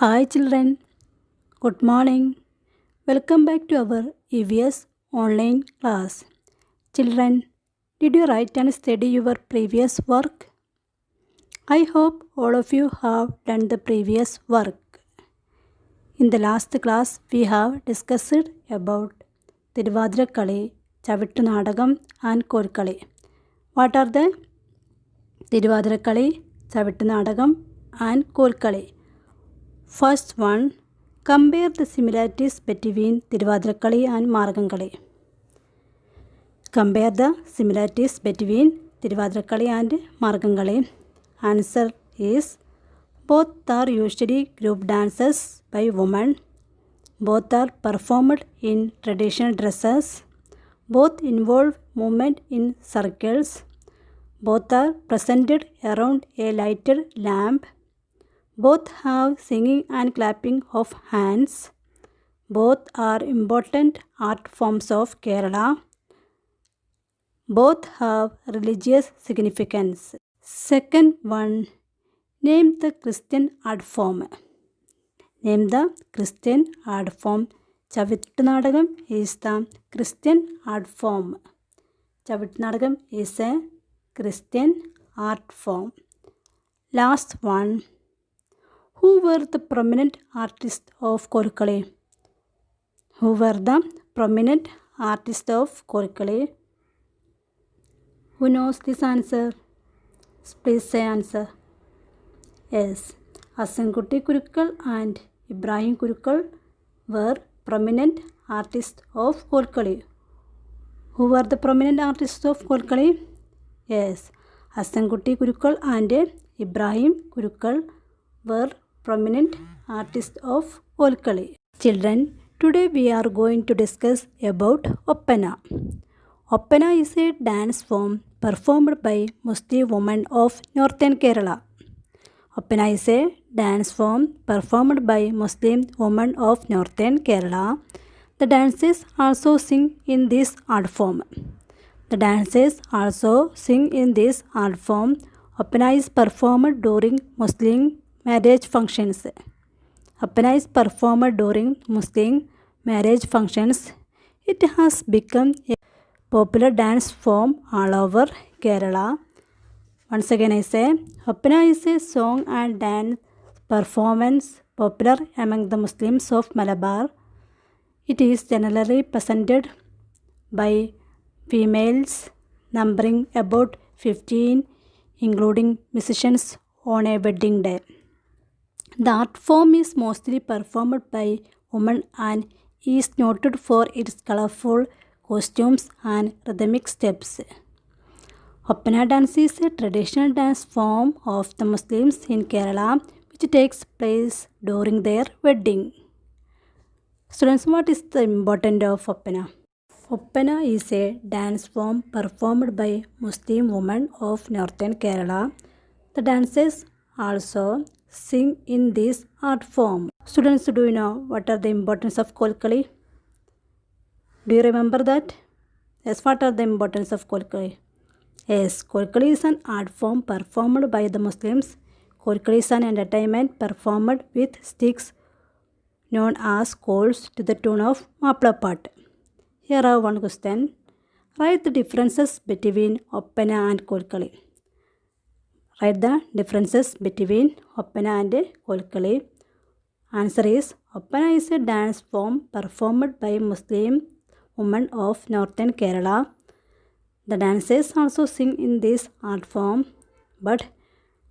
Hi children, good morning. Welcome back to our EVS online class. Children, did you write and study your previous work? I hope all of you have done the previous work. In the last class, we have discussed about Tiruvadirakali, Chavittunadagam and Korkali. What are they? Tiruvadirakali, Chavittunadagam and Korkali. First one, compare the similarities between Tiruvadirakali and Margangali. Compare the similarities between Tiruvadirakali and Margangali. Answer is, both are usually group dances by women. Both are performed in traditional dresses. Both involve movement in circles. Both are presented around a lighted lamp. Both have singing and clapping of hands. Both are important art forms of Kerala. Both have religious significance. Second one, name the Christian art form. Name the Christian art form. Chavittunadagam is the Christian art form. Chavittunadagam is a Christian art form. Last one, who were the prominent artists of Korkali? Who were the prominent artists of Korkali? Who knows this answer? Please say answer. Yes, Hassankutti Kurukkal and Ibrahim Kurukkal were prominent artists of Korkali. Who were the prominent artists of Korkali? Yes, Hassankutti Kurukkal and Ibrahim Kurukkal were prominent artists of Korkali. Children, today we are going to discuss about Oppana. Oppana is a dance form performed by Muslim women of northern Kerala. Oppana is a dance form performed by Muslim women of northern Kerala. The dancers also sing in this art form. The dancers also sing in this art form. Oppana is performed during Muslim marriage functions. Oppana is performed during Muslim marriage functions. It has become a popular dance form all over Kerala. Once again I say, Oppana is a song and dance performance popular among the Muslims of Malabar. It is generally presented by females numbering about 15, including musicians on a wedding day. The art form is mostly performed by women and is noted for its colorful costumes and rhythmic steps. Oppana dance is a traditional dance form of the Muslims in Kerala which takes place during their wedding. Students, what is the importance of Oppana? Oppana is a dance form performed by Muslim women of northern Kerala. The dancers also sing in this art form. Students, do you know what are the importance of Kolkali? Do you remember that? Yes, what are the importance of Kolkali? Yes, Kolkali is an art form performed by the Muslims. Kolkali is an entertainment performed with sticks known as coals to the tune of Maplapat. Here are one question. Write the differences between Oppana and Kolkali. Write the differences between Oppana and Kolkali. Answer is, Oppana is a dance form performed by Muslim women of northern Kerala. The dancers also sing in this art form, but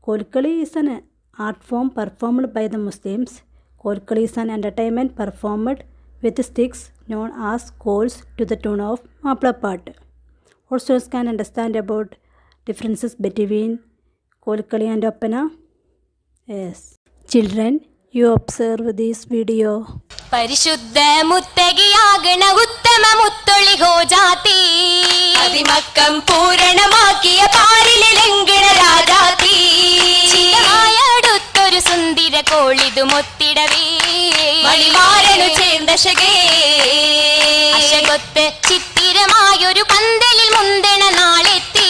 Kolkali is an art form performed by the Muslims. Kolkali is an entertainment performed with sticks known as coals to the tune of Maplapat. All students can understand about differences between Kolkali and Oppana? Yes. Children, you observe this video. പരിശുദ്ധ മുത്തകിയാകണ ഉത്തമ മുത്തൊളികോ ജാതി അതിമക്കം പൂരണമാക്കിയ പാരിലെ ലംഘന രാജാതി അടുത്തൊരു സുന്ദര കോളിതു മൊത്തിടവേ മണിമാരനു ചേർന്ന അശകൊത്ത് ചിത്തിരമായൊരു പന്തലിൽ മുന്തണ നാളെത്തി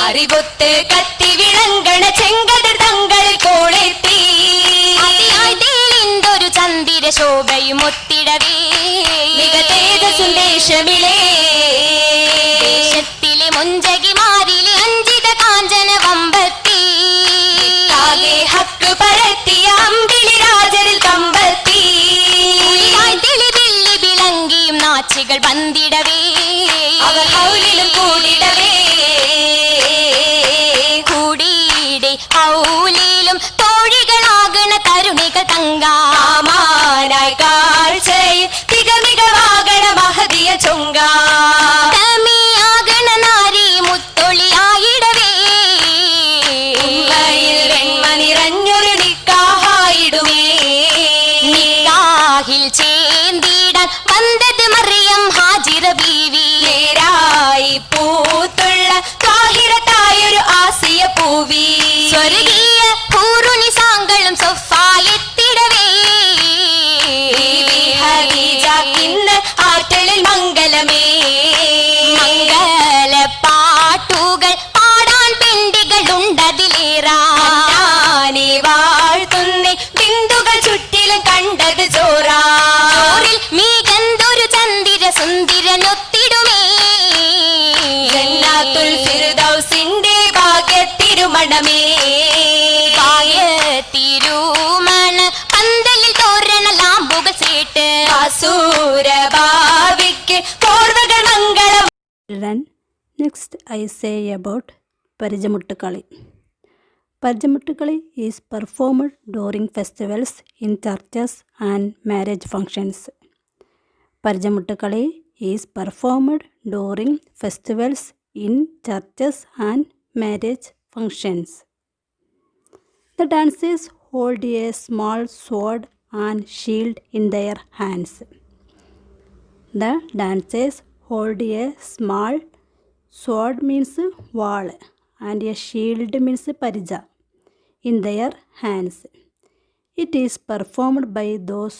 അറിവൊത്ത് കത്തി വിളങ്കണ ചെങ്കതിർ തങ്ങളിൽ കോളെത്തി അതിയായി ശോഭയും ഒത്തിടവേ ദേശമിളേ ദേശത്തിലെ മുഞ്ചകിമാരിലെ അഞ്ചിത കാഞ്ചന വമ്പത്തി ഹക്ക് പരത്തിയ അമ്പിളി രാജരിൽ കമ്പത്തി തെളിവിള്ളി വിളങ്ങിയും നാച്ചികൾ വന്നിടവേ അവർ ഹൗലിലും കൂടിടവേ കൂടിയിടെ ഹൗലിലും തോഴികളാകണ തരുണികൾ തങ്കാമാനായി കാഴ്ചയിൽ തികമികവാകണ മഹതിയ ചൊങ്ക തമിയാകണ നാരി മുത്തൊളിയായിടവേ വെണ്മ നിറഞ്ഞൊരു നിക്കാഹായിടുമേ നിക്കാഹിൽ ചേന്തിടാൻ വന്നത് മറിയം ഹാജിറ ബീവി നേരായി പൂത്തുള്ള കാഹിരത്തായൊരു ആസിയ പൂവി സ്വർഗീയ പൂറുനിസാങ്കളും സൊഫായെത്തിടവേ ഹദീജാക്കിന്ന് ആറ്റലിൽ മംഗലമേ മംഗല പാട്ടുകൾ പാടാൻ പെണ്ടികളുണ്ടതിലേറാ ഞാനേ വാഴ്ത്തുന്നേ ബിന്ദുകൾ ചുറ്റിലും കണ്ടത് ചോറാ ചോറിൽ മികന്തൊരു ചന്ദിര സുന്ദിരനൊത്തിടുമേ ജന്നാത്തുൽ ഫിർദൗസിന്റെ ഭാഗ്യത്തിരുമണമേ തിരുമണ പന്തലിൽ തോരണ ലാമ്പുകൾ സേട്ട് അസൂരഭാവിക്ക് പൂർവകൾ മംഗളം. Children, next I say about Parichamuttukali. Parichamuttukali is performed during festivals in churches and marriage functions. Parichamuttukali is performed during festivals in churches and marriage functions. The dancers hold a small sword and shield in their hands. The dancers hold a small sword means wall and a shield means parija in their hands. It is performed by those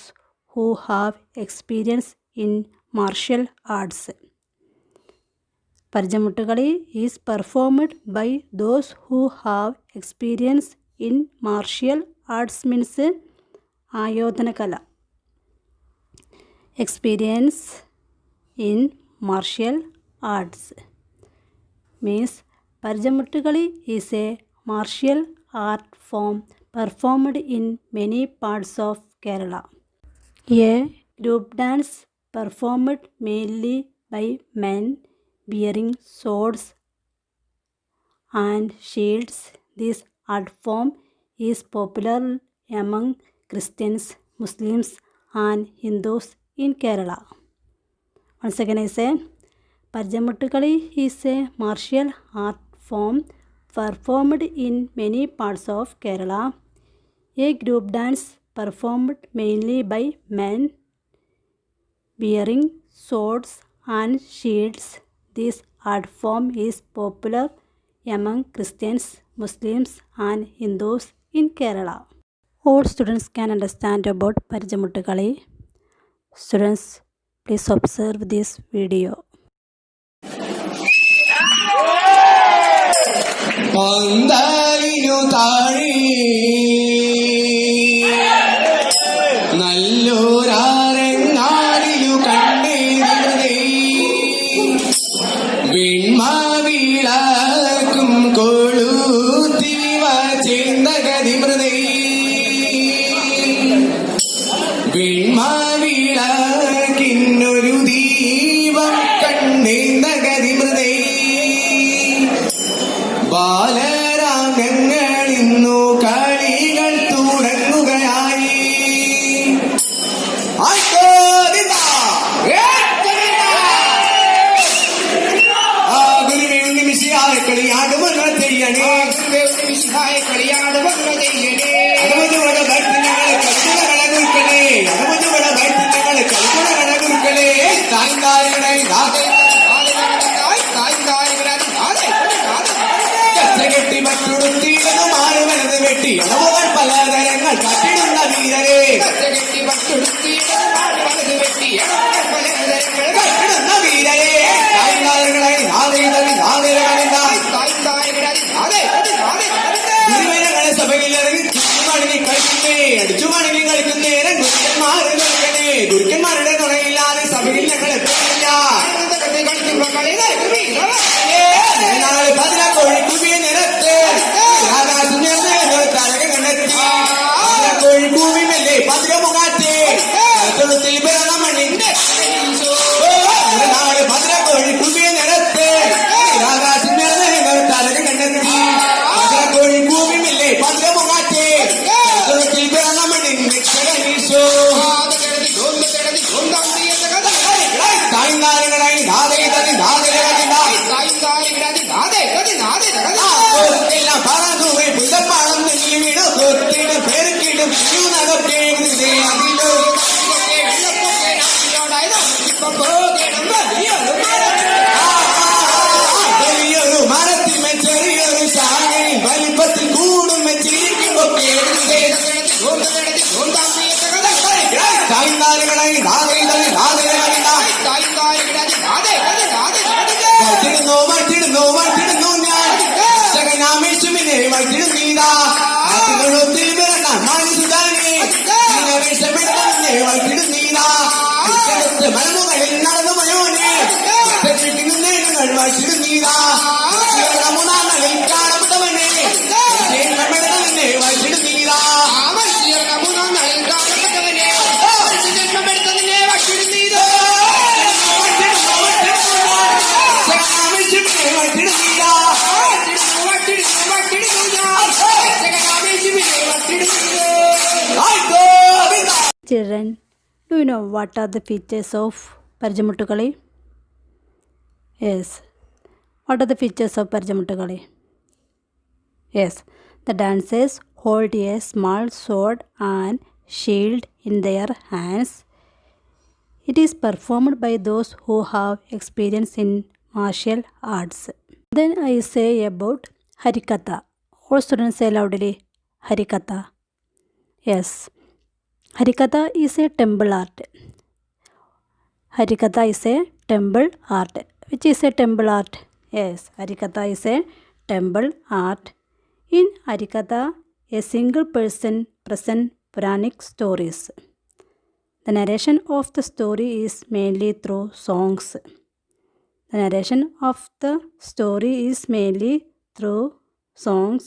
who have experience in martial arts. Parichamuttukali is performed by those who have experience in martial arts means ആയോധനകല. Experience in martial arts means Parichamuttukali is a martial art form performed in many parts of Kerala. A group dance performed mainly by men bearing swords and shields. This art form is popular among Christians, Muslims and Hindus in Kerala. Once again I say, Parichamuttukali is a martial art form performed in many parts of Kerala. A group dance performed mainly by men bearing swords and shields. This art form is popular among Christians, Muslims and Hindus in Kerala. All students can understand about Parichamuttukali. Students, please observe this video. പന്തലിനു താഴെ നല്ലൊരാരങ്ങാടിലു കണ്ടേ വിൺമാവിളക്കും കൊളുത്തിവ ചേന്തകതി മൃദേ വിൺമാവിളക്കിന്നൊരു ദീപം കണ്ടേന്തകതി മൃദേ ബാലരാഗങ്ങൾ ഇന്നു കളികൾ തുടങ്ങുകയായി. ഗുരുവേ നിമിഷായ കളിയാടുമെന്ന് ചെയ്യണേ, കളിയാടുമെന്ന് ചെയ്യണേ. അതുപോലെ ഭക്തങ്ങളെ കളിക്കുകളെ അതുപോലെ ഭക്തങ്ങളെ കളിക്കുകളെ തായ്താരുടെ കെട്ടി മറ്റുടുത്തിയിടുന്നു മാറി വലത് വെട്ടി അളവുകൾ പലതരങ്ങൾ കട്ടിടുന്ന വീരരെ കെട്ടി മറ്റുടുത്തിയിടുന്നു മാറി വലത് വെട്ടി കട്ടിടുന്ന വീരരെ തായ്താരങ്ങളെ ഗുരുവനങ്ങളെ സഭയിൽ ഇറങ്ങി കളിക്കുന്നേ അടിച്ചു മണങ്ങി കളിക്കുന്നേ രണ്ടുമാറുക മധുരമുഖാറ്റേ തൊഴുത്തിൽ പിറന്ന മണ്ണിന്റെ നാട് ഭദ്രകോഴി കുമിയ നിരത്ത് ആകാശം തലക്ക് കണ്ടെത്തി ഭദ്രകോഴി ഭൂമിയില്ലേ മധുരമുഖാറ്റേ തൊഴുത്തിൽ പിറന്ന മണ്ണിന്റെ കടനീശോ തായ്നാലുകളായി നാദേ തതി നാദേ എല്ലാം പറന്നുവേ പുതപ്പാളം നെല്ലി വീണു കൊത്തിടും പെരുക്കിടും നകപ്പേരുതേ അതിലോ വലിയൊരു മരത്തിന്മേൽ ചെറിയൊരു ശാഖയിൽ വലിപ്പത്തിൽ കൂടും ചിരിക്കുമ്പോ തായ്നാലുകളായി നാദേ തതി നാദേ വട്ടിടുന്നു ഞാൻ ജഗനാമേശുവിനെ വട്ടിടുന്നീതാ അതിനൊത്തിൽ വരണ മനസ്സുതാനേ വേഷപ്പെടുന്നേ വട്ടിടുന്നീതാ മലമുകളിൽ നടന്നു മയോനെ നേടുകൾ വട്ടിടുന്നീതാ മൂന്നാങ്ങളിൽ കാണപ്പെട്ടവനെ ജന്മമെടുത്തവനെ വട്ടിടുന്നീതാ Children, do you know what are the features of Parijamuttukali? Yes. What are the features of Parijamuttukali? Yes. The dancers hold a small sword and shield in their hands. It is performed by those who have experience in martial arts. Then I say about Harikatha. All students say loudly, Harikatha. Yes. Harikatha is a temple art. Harikatha is a temple art. Which is a temple art? Yes, Harikatha is a temple art. In Harikatha, a single person presents Puranic stories. The narration of the story is mainly through songs. The narration of the story is mainly through songs.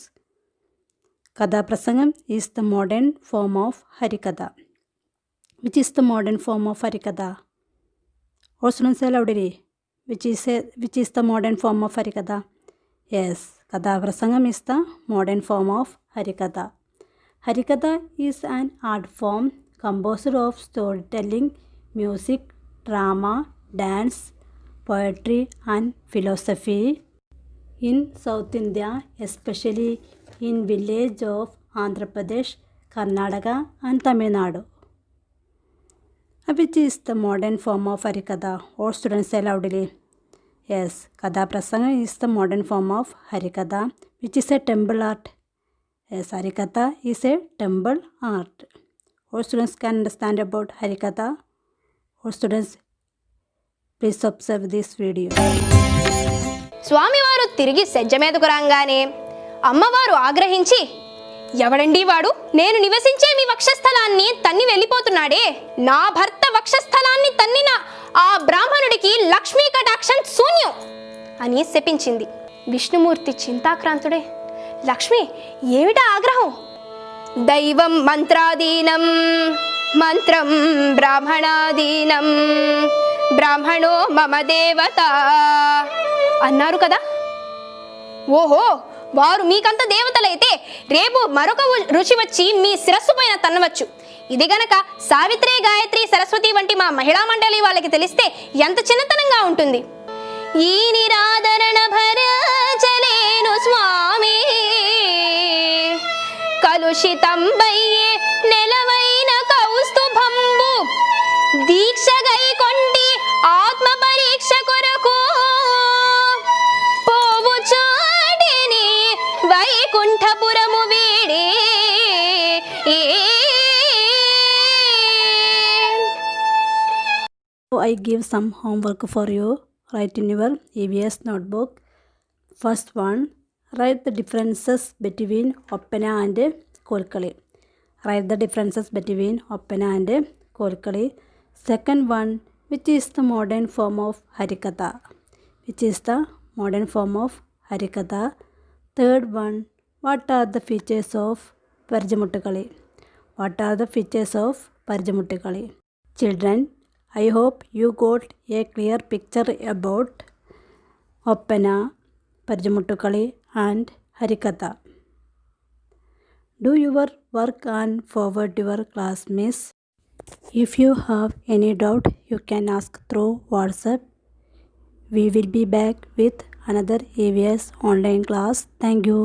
Kathaprasangam is the modern form of Harikatha. Which is the modern form of Harikatha? All students say loudly. Which is the modern form of Harikatha? Yes, Kathaprasangam is the modern form of Harikatha. Harikatha is an art form composed of storytelling, music, drama, dance, poetry and philosophy. In South India, especially in village of Andhra Pradesh, Karnataka and Tamil Nadu. Which is the modern form of Harikatha? All students say loudly. Yes, Kathaprasangam is the modern form of Harikatha, which is a temple art. Yes, Harikatha is a temple art. All students can understand about Harikatha. All students, please observe this video. స్వామివారు తిరిగి సెజ్జ మీదకు రాగానే అమ్మవారు ఆగ్రహించి, ఎవడండి వాడు? నేను నివసించే మీ వక్షస్థలాన్ని తన్ని వెళ్ళిపోతున్నాడే. నా భర్త వక్షస్థలాన్ని తన్నిన ఆ బ్రాహ్మణుడికి లక్ష్మీ కటాక్షం శూన్యం అని శపించింది. విష్ణుమూర్తి చింతాక్రాంతుడే, లక్ష్మి ఏమిటా ఆగ్రహం? దైవం మంత్రాదీనం మంత్రం బ్రాహ్మణాదీనం బ్రాహ్మణో మమ దేవత అన్నారు కదా. ఓహో, వారు మీకంత దేవతలైతే రేపు మరొక రుచి వచ్చి మీ శిరస్సు పైన తన్నవచ్చు. ఇది గనక సావిత్రి, గాయత్రి, సరస్వతి వంటి మా మహిళా మండలి వాళ్ళకి తెలిస్తే ఎంత చిన్నతనంగా ఉంటుంది. ఈ నిరాదరణ భరచలేను స్వామి, కలుషితంబయ్యే నెలవైన కౌస్తుభంబు దీక్షగై కొండి ఆత్మ పరీక్ష కొరకు పోవు చాడిని వైకుంఠపురము వీడే. I give some homework for you. Write in your EVS notebook. First one, write the differences between Oppana and Kolkali. Write the differences between Oppana and Kolkali. Second one, which is the modern form of Harikatha? Which is the modern form of Harikatha? Third one, what are the features of Parijamuttukali? What are the features of Parichamuttukali. Children, I hope you got a clear picture about Oppana, Parichamuttukali and ഹരിക്കഥ. Do your work and forward your class miss. If you have any doubt, you can ask through WhatsApp. We will be back with another EVS online class. Thank you.